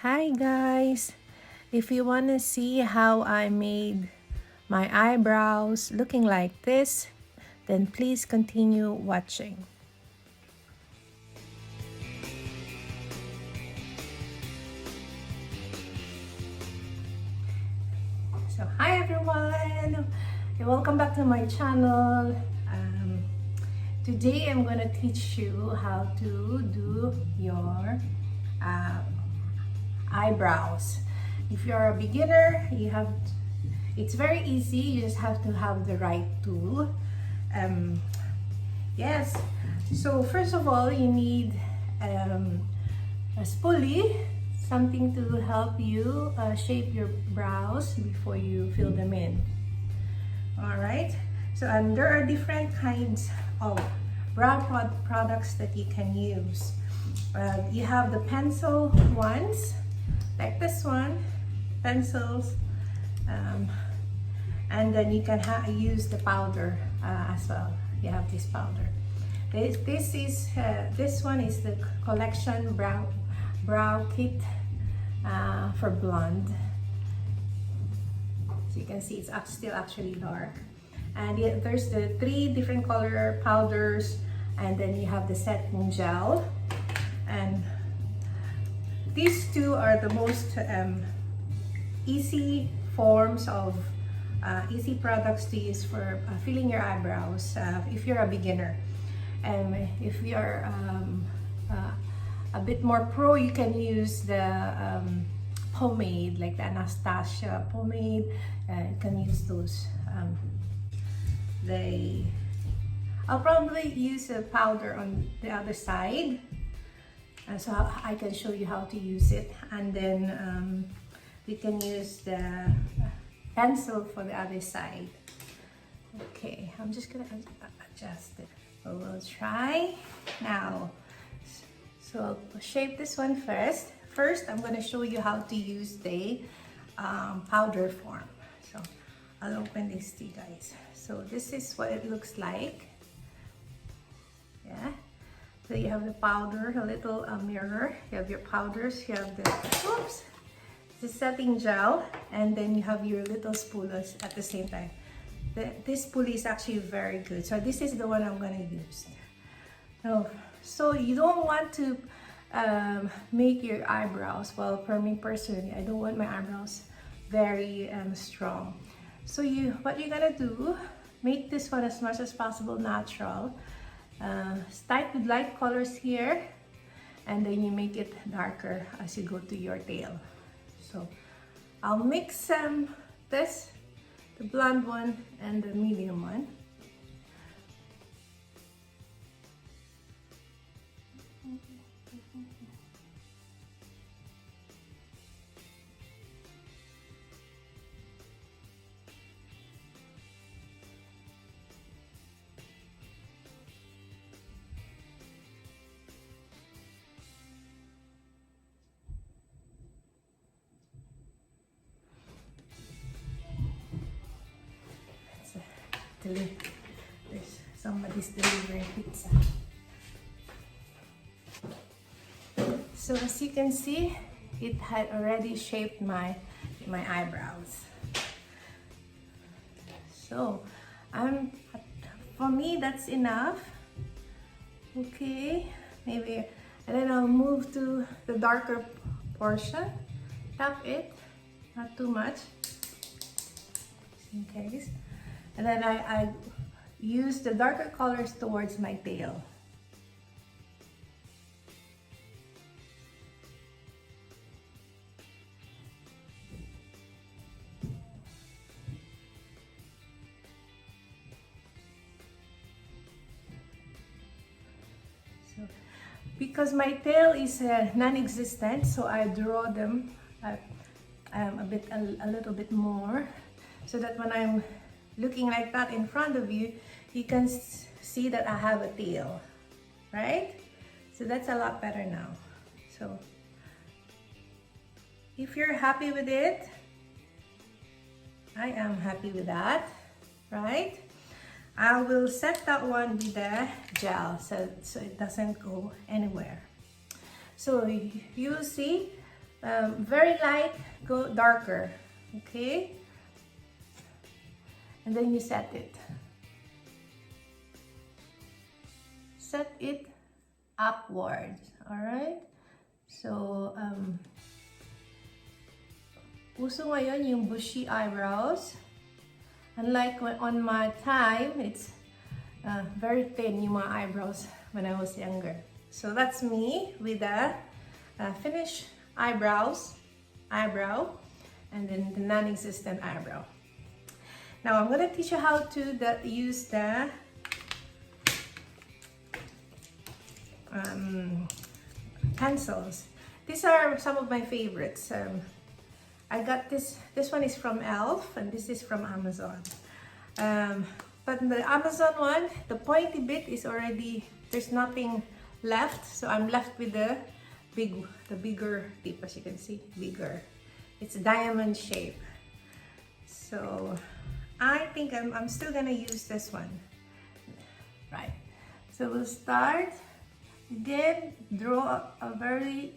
Hi guys! If you want to see how I made my eyebrows looking like this, then please continue watching. So hi everyone! Welcome back to my channel. Today I'm going to teach you how to do your uh, eyebrows. If you're a beginner, it's very easy. You just have to have the right tool. Yes. So first of all, you need a spoolie, something to help you shape your brows before you fill them in. All right. So there are different kinds of brow products that you can use. You have the pencil ones, like this one, pencils, and then you can use the powder as well. You have this powder. This one is the collection brow kit for blonde. So you can see it's still actually dark. And there's the 3 different color powders, and then you have the setting gel. And these 2 are the most easy forms of easy products to use for filling your eyebrows if you're a beginner. And if you're a bit more pro, you can use the pomade, like the Anastasia pomade. You can use those. I'll probably use a powder on the other side, so I can show you how to use it. And then we can use the pencil for the other side. Okay, I'm just gonna adjust it. So we'll try now. So I'll shape this one first. First, I'm gonna show you how to use the powder form. So I'll open this to you guys. So this is what it looks like. Yeah. So you have the powder, a little mirror. You have your powders. You have the setting gel, and then you have your little spoolers at the same time. This spoolie is actually very good. So this is the one I'm gonna use. So you don't want to make your eyebrows. Well, for me personally, I don't want my eyebrows very strong. So what you're gonna do, make this one as much as possible natural. Start with light colors here, and then you make it darker as you go to your tail. So I'll mix this, the blonde one and the medium one. There's somebody's delivering pizza. So as you can see, it had already shaped my eyebrows. So for me that's enough. Okay, maybe, and then I'll move to the darker portion. Tap it, not too much, just in case. And then I use the darker colors towards my tail. So, because my tail is non-existent, so I draw them a little bit more, so that when I'm looking like that in front of you, you can see that I have a tail, right? So that's a lot better now. So if you're happy with it, I am happy with that, right? I will set that one with the gel so it doesn't go anywhere. So you see Very light, go darker, okay? And then you set it. Set it upwards, alright? So, uso ngayon yung bushy eyebrows. Unlike on my time, it's very thin yung mga eyebrows when I was younger. So that's me with the finished eyebrow, and then the non-existent eyebrow. Now I'm gonna teach you how to use the pencils. These are some of my favorites. I got this one is from Elf and this is from Amazon. But the Amazon one, the pointy bit is already, there's nothing left. So I'm left with the bigger tip, as you can see, bigger. It's a diamond shape. So I think I'm still gonna use this one. Right. So we'll start. Again, draw a very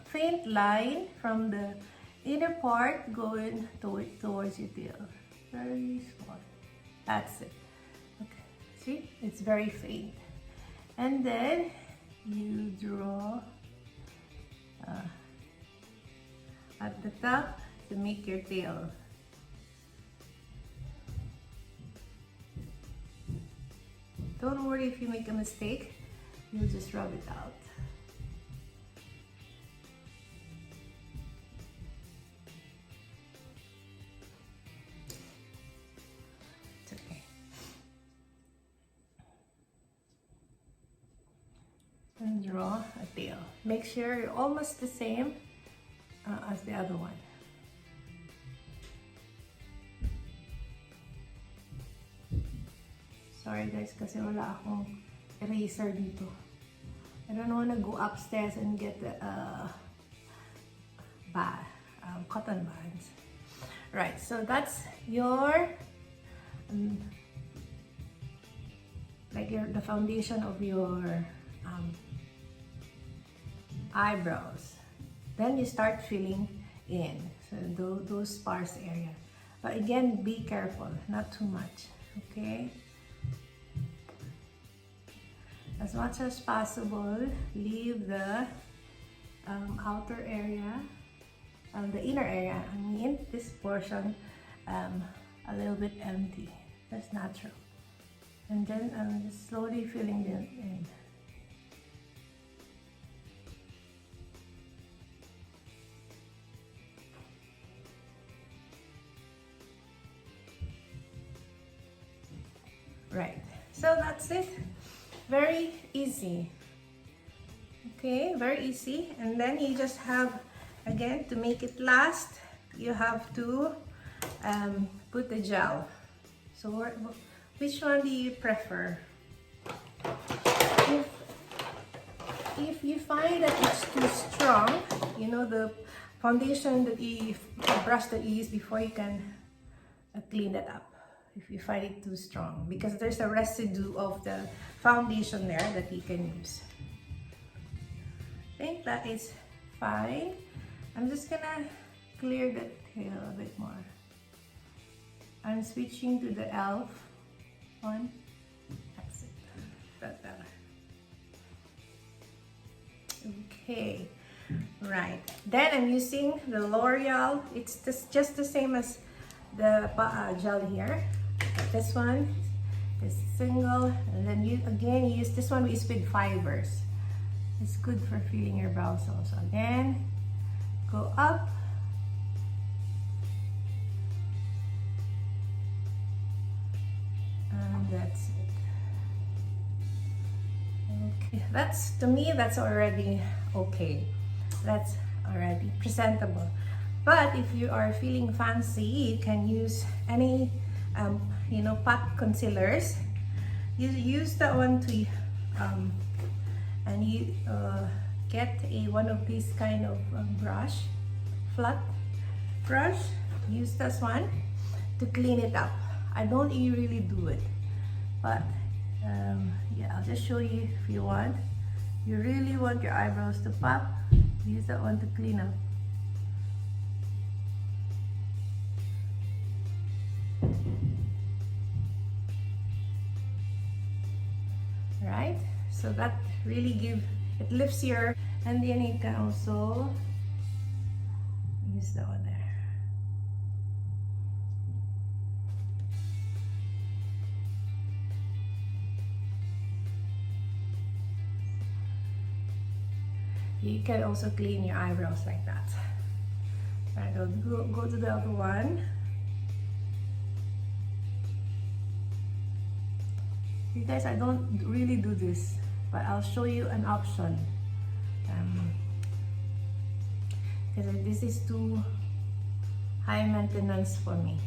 faint line from the inner part going towards your tail. Very small. That's it. Okay. See? It's very faint. And then you draw at the top to make your tail. Don't worry if you make a mistake. You'll just rub it out. It's okay. And draw a tail. Make sure you're almost the same as the other one. Sorry guys, kasi wala akong eraser dito. I don't want to go upstairs and get the cotton buds. Right, so that's your the foundation of your eyebrows. Then you start filling in, so those sparse area. But again, be careful, not too much, okay? As much as possible, leave the outer area, the inner area, I mean, this portion a little bit empty. That's natural. And then I'm just slowly filling them in. Right, so that's it. Very easy. Okay, very easy. And then you just have, again, to make it last, you have to put the gel. So which one do you prefer? If you find that it's too strong, you know, the foundation that the brush that you use before, you can clean it up. If you find it too strong, because there's a residue of the foundation there that you can use. I think that is fine. I'm just gonna clear the tail a bit more. I'm switching to the Elf one. That's it. That's better. Okay, right. Then I'm using the L'Oreal. It's just the same as the gel here. This one is single, and then you use this one is with fibers. It's good for filling your brows also. Again, go up. And that's it. Okay, to me that's already okay. That's already presentable. But if you are feeling fancy, you can use any you know, pot concealers. You use that one to and you get one of these kind of flat brush. Use this one to clean it up. I don't really do it, but yeah, I'll just show you if you want. You really want your eyebrows to pop, use that one to clean up. Right? So that really it lifts your, and then you can also use that one there. You can also clean your eyebrows like that. Alright, go to the other one. You guys, I don't really do this, but I'll show you an option. Because this is too high maintenance for me.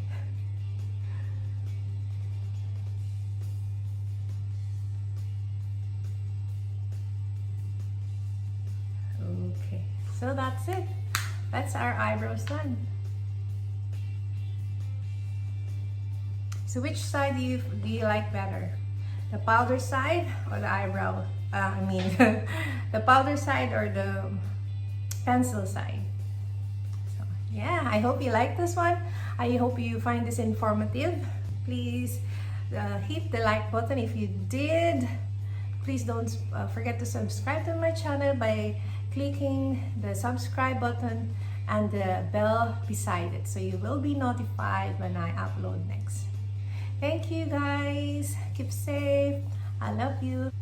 Okay, so that's it. That's our eyebrows done. So which side do you like better? The powder side or the eyebrow? The powder side or the pencil side? So yeah, I hope you like this one. I hope you find this informative. Please hit the like button if you did. Please don't forget to subscribe to my channel by clicking the subscribe button and the bell beside it, so you will be notified when I upload next. Thank you guys. Keep safe. I love you.